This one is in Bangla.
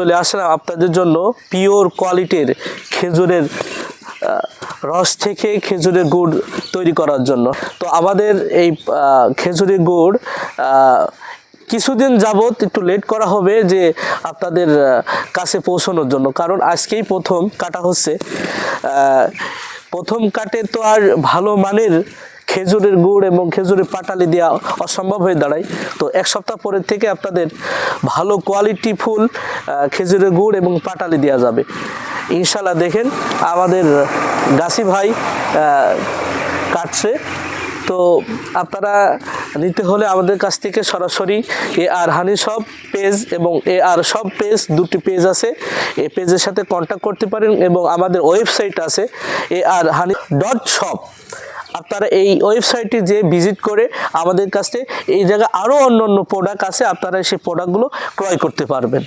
চলে আসলাম আপনাদের জন্য পিওর কোয়ালিটির খেজুরের রস থেকে খেজুরের গুড় তৈরি করার জন্য। তো আমাদের এই খেজুরের গুড় কিছুদিন যাবত একটু লেট করা হবে যে আপনাদের কাছে পৌঁছানোর জন্য, কারণ আজকেই প্রথম কাটা হচ্ছে। প্রথম কাটে তো আর ভালো মানের খেজুরের গুড় এবং খেজুরের পাটালি দেওয়া অসম্ভব হয়ে দাঁড়ায়। তো এক সপ্তাহ পরের থেকে আপনাদের ভালো কোয়ালিটি ফুল খেজুরের গুড় এবং পাটালি দেওয়া যাবে ইনশাল্লাহ। দেখেন আমাদের গাছি ভাই কাটছে। তো আপনারা নিতে হলে আমাদের কাছ থেকে সরাসরি AR হানি শপ পেজ এবং AR শপ পেজ, দুটি পেজ আছে, এই পেজের সাথে কন্ট্যাক্ট করতে পারেন এবং আমাদের ওয়েবসাইট আছে arhani.shop। আপনারা এই ওয়েবসাইটে যে ভিজিট করে আমাদের কাছে এই জায়গায় আরও অন্য অন্য প্রোডাক্ট আছে, আপনারা সেই প্রোডাক্টগুলো ক্রয় করতে পারবেন।